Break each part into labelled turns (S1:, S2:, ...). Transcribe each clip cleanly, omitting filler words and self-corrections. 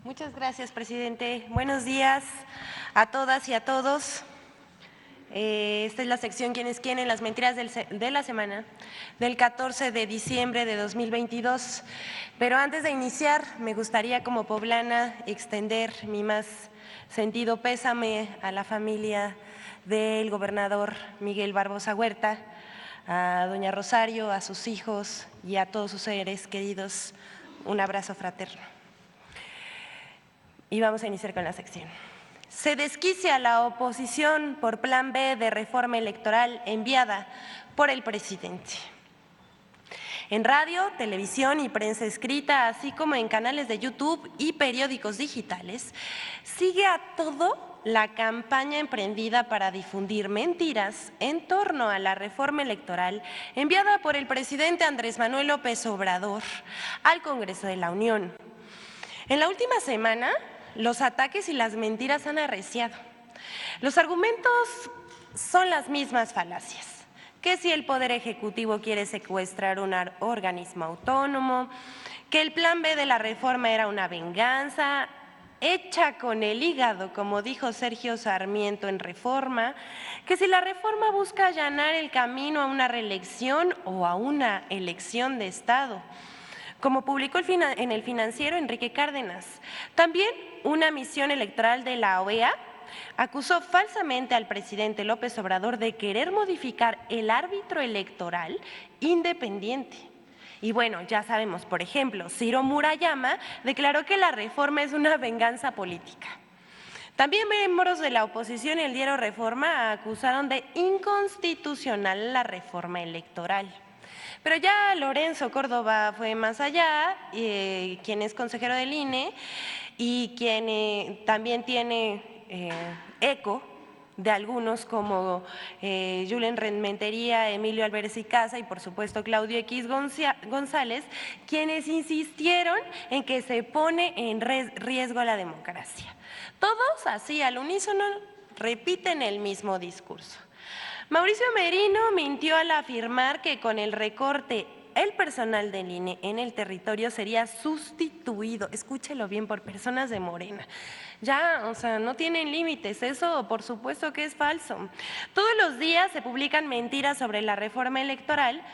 S1: Muchas gracias, presidente. Buenos días a todas y a todos. Esta es la sección ¿Quién es quién? En las mentiras de la semana del 14 de diciembre de 2022. Pero antes de iniciar, me gustaría como poblana extender mi más sentido pésame a la familia del gobernador Miguel Barbosa Huerta, a doña Rosario, a sus hijos y a todos sus seres queridos. Un abrazo fraterno. Y vamos a iniciar con la sección. Se desquicia la oposición por plan B de reforma electoral enviada por el presidente. En radio, televisión y prensa escrita, así como en canales de YouTube y periódicos digitales, sigue a todo la campaña emprendida para difundir mentiras en torno a la reforma electoral enviada por el presidente Andrés Manuel López Obrador al Congreso de la Unión. En la última semana, los ataques y las mentiras han arreciado. Los argumentos son las mismas falacias. Que si el Poder Ejecutivo quiere secuestrar un organismo autónomo, que el plan B de la reforma era una venganza hecha con el hígado, como dijo Sergio Sarmiento en Reforma, que si la reforma busca allanar el camino a una reelección o a una elección de Estado, como publicó en el Financiero Enrique Cárdenas. También una misión electoral de la OEA acusó falsamente al presidente López Obrador de querer modificar el árbitro electoral independiente. Y bueno, ya sabemos, por ejemplo, Ciro Murayama declaró que la reforma es una venganza política. También miembros de la oposición y el diario Reforma acusaron de inconstitucional la reforma electoral. Pero ya Lorenzo Córdoba fue más allá, quien es consejero del INE y quien también tiene eco de algunos como Julen Renmentería, Emilio Álvarez y Casa y por supuesto Claudio X González, quienes insistieron en que se pone en riesgo la democracia. Todos así al unísono repiten el mismo discurso. Mauricio Merino mintió al afirmar que con el recorte el personal del INE en el territorio sería sustituido, escúchelo bien, por personas de Morena. Ya, o sea, no tienen límites, eso por supuesto que es falso. Todos los días se publican mentiras sobre la reforma electoral,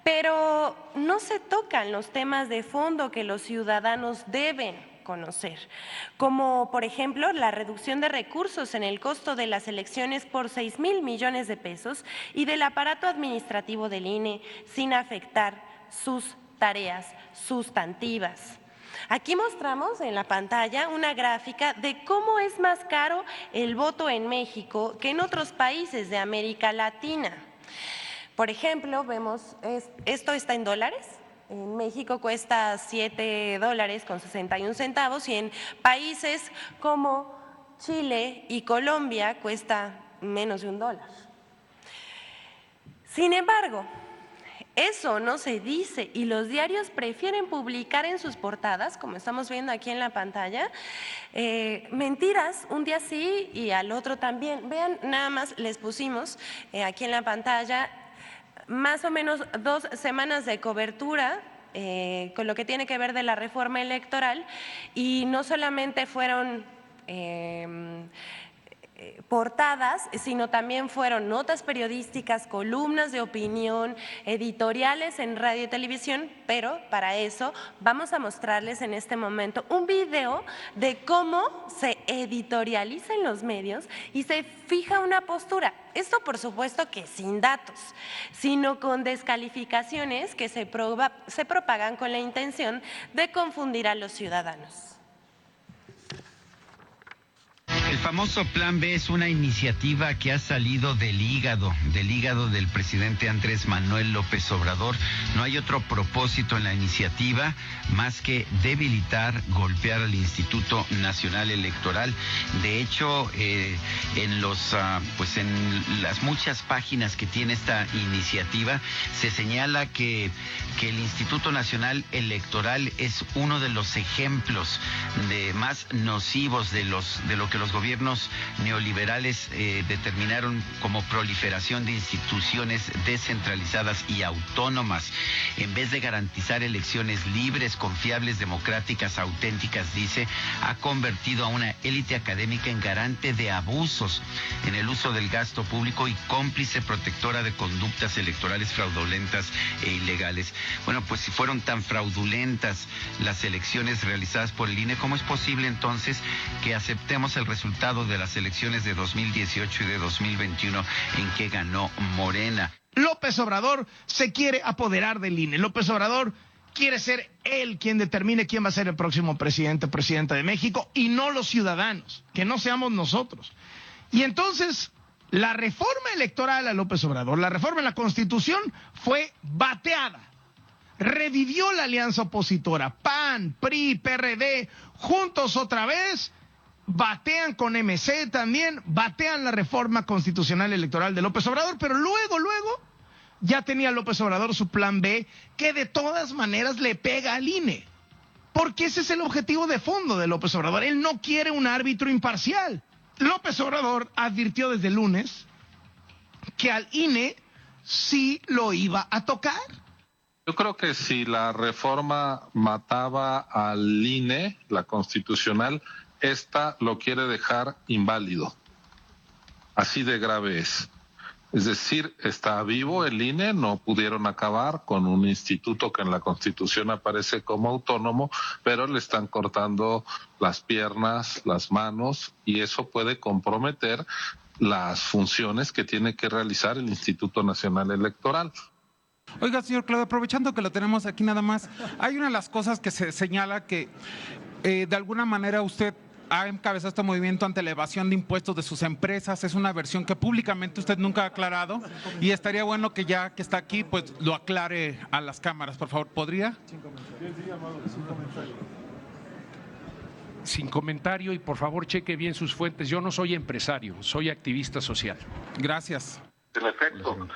S1: pero no se tocan los temas de fondo que los ciudadanos deben conocer, como por ejemplo la reducción de recursos en el costo de las elecciones por 6,000 millones de pesos y del aparato administrativo del INE sin afectar sus tareas sustantivas. Aquí mostramos en la pantalla una gráfica de cómo es más caro el voto en México que en otros países de América Latina. Por ejemplo, vemos, esto está en dólares. En México cuesta $7.61 y en países como Chile y Colombia cuesta menos de $1. Sin embargo, eso no se dice y los diarios prefieren publicar en sus portadas, como estamos viendo aquí en la pantalla, mentiras un día sí y al otro también. Vean, nada más les pusimos aquí en la pantalla más o menos 2 semanas de cobertura con lo que tiene que ver de la reforma electoral y no solamente fueron portadas, sino también fueron notas periodísticas, columnas de opinión, editoriales en radio y televisión, pero para eso vamos a mostrarles en este momento un video de cómo se editorializa en los medios y se fija una postura. Esto por supuesto que sin datos, sino con descalificaciones que se propagan con la intención de confundir a los ciudadanos.
S2: El famoso Plan B es una iniciativa que ha salido del hígado del presidente Andrés Manuel López Obrador. No hay otro propósito en la iniciativa más que debilitar, golpear al Instituto Nacional Electoral. De hecho, en las muchas páginas que tiene esta iniciativa se señala que el Instituto Nacional Electoral es uno de los ejemplos más nocivos de lo que los gobiernos gobiernos neoliberales determinaron como proliferación de instituciones descentralizadas y autónomas. En vez de garantizar elecciones libres, confiables, democráticas, auténticas, dice, ha convertido a una élite académica en garante de abusos en el uso del gasto público y cómplice protectora de conductas electorales fraudulentas e ilegales. Bueno, pues si fueron tan fraudulentas las elecciones realizadas por el INE, ¿cómo es posible entonces que aceptemos el resultado de las elecciones de 2018 y de 2021 en que ganó Morena?
S3: López Obrador se quiere apoderar del INE. López Obrador quiere ser él quien determine quién va a ser el próximo presidente o presidenta de México y no los ciudadanos, que no seamos nosotros. Y entonces la reforma electoral a López Obrador, la reforma en la Constitución fue bateada. Revivió la alianza opositora, PAN, PRI, PRD, juntos otra vez, batean con MC también, batean la reforma constitucional electoral de López Obrador, pero luego ya tenía López Obrador su plan B, que de todas maneras le pega al INE. Porque ese es el objetivo de fondo de López Obrador. Él no quiere un árbitro imparcial. López Obrador advirtió desde el lunes que al INE sí lo iba a tocar.
S4: Yo creo que si la reforma mataba al INE, la constitucional, esta lo quiere dejar inválido. Así de grave es. Es decir, está vivo el INE, no pudieron acabar con un instituto que en la Constitución aparece como autónomo, pero le están cortando las piernas, las manos, y eso puede comprometer las funciones que tiene que realizar el Instituto Nacional Electoral.
S5: Oiga, señor Claudio, aprovechando que lo tenemos aquí nada más, hay una de las cosas que se señala que de alguna manera usted ha encabezado este movimiento ante la evasión de impuestos de sus empresas. Es una versión que públicamente usted nunca ha aclarado y estaría bueno que ya que está aquí, pues lo aclare a las cámaras, por favor. ¿Podría?
S6: Sin comentario y por favor cheque bien sus fuentes. Yo no soy empresario, soy activista social.
S5: Gracias.
S4: En efecto,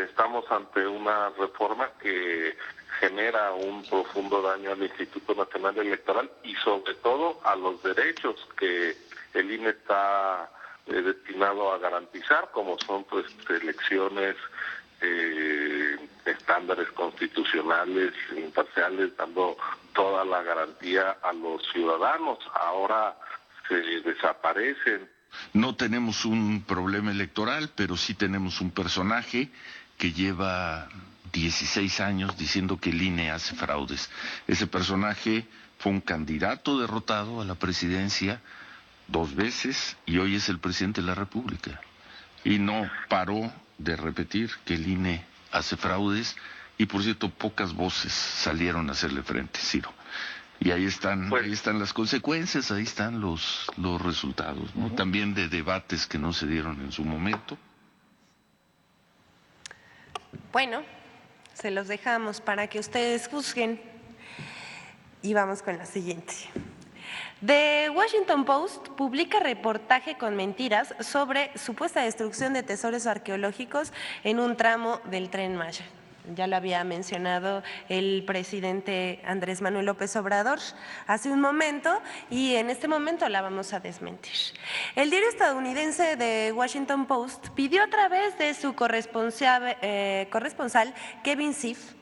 S4: estamos ante una reforma que genera un profundo daño al Instituto Nacional Electoral y sobre todo a los derechos que el INE está destinado a garantizar, como son pues elecciones, estándares constitucionales, imparciales, dando toda la garantía a los ciudadanos. Ahora se desaparecen.
S7: No tenemos un problema electoral, pero sí tenemos un personaje que lleva 16 años diciendo que el INE hace fraudes. Ese personaje fue un candidato derrotado a la presidencia 2 veces y hoy es el presidente de la República. Y no paró de repetir que el INE hace fraudes y, por cierto, pocas voces salieron a hacerle frente, Ciro. Y ahí están las consecuencias, ahí están los resultados, ¿no? También de debates que no se dieron en su momento.
S1: Bueno, se los dejamos para que ustedes juzguen y vamos con la siguiente. The Washington Post publica reportaje con mentiras sobre supuesta destrucción de tesoros arqueológicos en un tramo del Tren Maya. Ya lo había mencionado el presidente Andrés Manuel López Obrador hace un momento y en este momento la vamos a desmentir. El diario estadounidense The Washington Post pidió a través de su corresponsal Kevin Schiff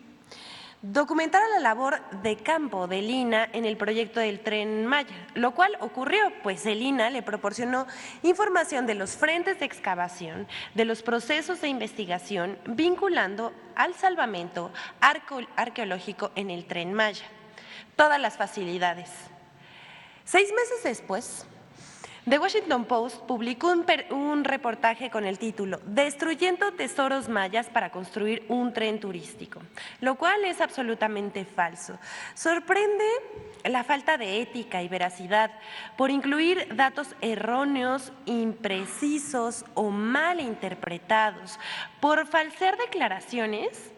S1: documentar la labor de campo del INAH en el proyecto del Tren Maya, lo cual ocurrió, pues el INAH le proporcionó información de los frentes de excavación, de los procesos de investigación, vinculando al salvamento arqueológico en el Tren Maya. Todas las facilidades. 6 meses después, The Washington Post publicó un reportaje con el título "Destruyendo tesoros mayas para construir un tren turístico", lo cual es absolutamente falso. Sorprende la falta de ética y veracidad por incluir datos erróneos, imprecisos o mal interpretados, por falsear declaraciones,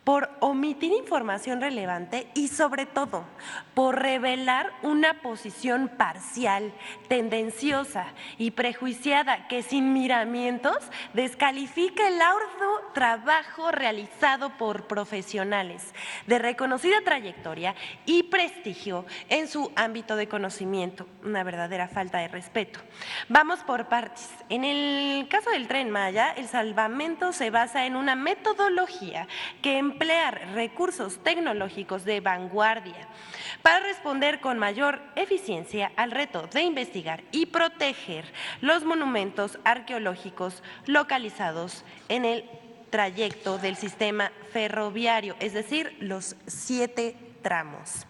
S1: por omitir información relevante y sobre todo por revelar una posición parcial, tendenciosa y prejuiciada que sin miramientos descalifica el arduo trabajo realizado por profesionales de reconocida trayectoria y prestigio en su ámbito de conocimiento. Una verdadera falta de respeto. Vamos por partes. En el caso del Tren Maya, el salvamento se basa en una metodología que emplear recursos tecnológicos de vanguardia para responder con mayor eficiencia al reto de investigar y proteger los monumentos arqueológicos localizados en el trayecto del sistema ferroviario, es decir, los 7 tramos.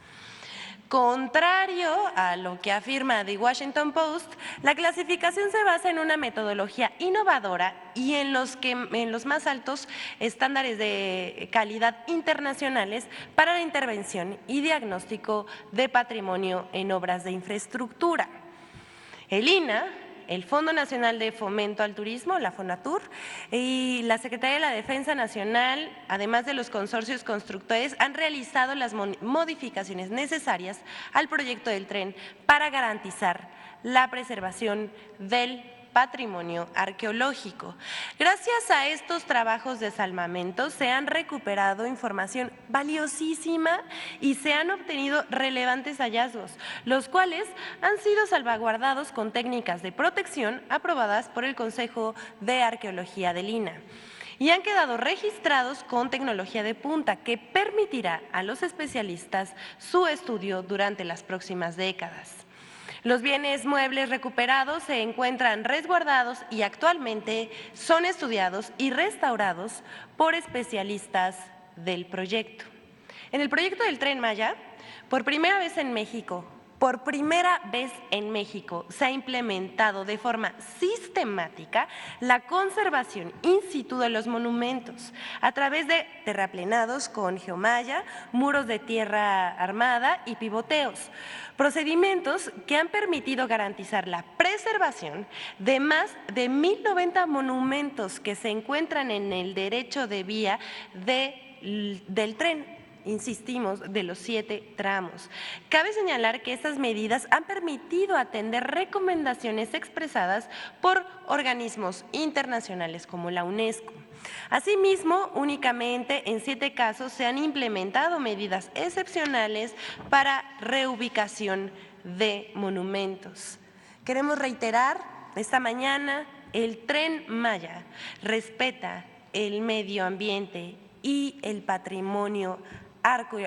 S1: Contrario a lo que afirma The Washington Post, la clasificación se basa en una metodología innovadora y en los más altos estándares de calidad internacionales para la intervención y diagnóstico de patrimonio en obras de infraestructura. El INAH, el Fondo Nacional de Fomento al Turismo, la FONATUR, y la Secretaría de la Defensa Nacional, además de los consorcios constructores, han realizado las modificaciones necesarias al proyecto del tren para garantizar la preservación del patrimonio arqueológico. Gracias a estos trabajos de salvamento se han recuperado información valiosísima y se han obtenido relevantes hallazgos, los cuales han sido salvaguardados con técnicas de protección aprobadas por el Consejo de Arqueología del INAH y han quedado registrados con tecnología de punta que permitirá a los especialistas su estudio durante las próximas décadas. Los bienes muebles recuperados se encuentran resguardados y actualmente son estudiados y restaurados por especialistas del proyecto. En el proyecto del Tren Maya, por primera vez en México, se ha implementado de forma sistemática la conservación in situ de los monumentos a través de terraplenados con geomalla, muros de tierra armada y pivoteos, procedimientos que han permitido garantizar la preservación de más de 1,090 monumentos que se encuentran en el derecho de vía del tren. Insistimos, de los 7 tramos. Cabe señalar que estas medidas han permitido atender recomendaciones expresadas por organismos internacionales como la UNESCO. Asimismo, únicamente en 7 casos se han implementado medidas excepcionales para reubicación de monumentos. Queremos reiterar esta mañana, el Tren Maya respeta el medio ambiente y el patrimonio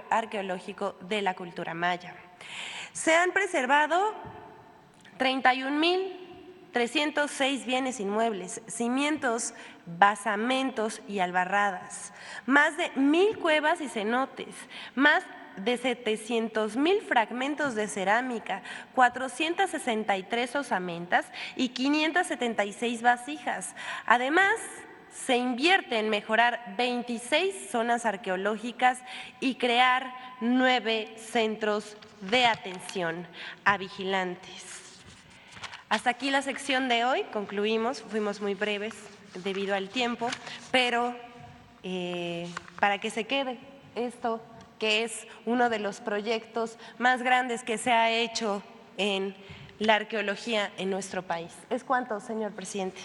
S1: arqueológico de la cultura maya. Se han preservado 31,306 bienes inmuebles, cimientos, basamentos y albarradas, más de 1,000 cuevas y cenotes, más de 700,000 fragmentos de cerámica, 463 osamentas y 576 vasijas. Además, se invierte en mejorar 26 zonas arqueológicas y crear 9 centros de atención a vigilantes. Hasta aquí la sección de hoy, concluimos, fuimos muy breves debido al tiempo, pero para que se quede esto, que es uno de los proyectos más grandes que se ha hecho en la arqueología en nuestro país. ¿Es cuánto, señor presidente?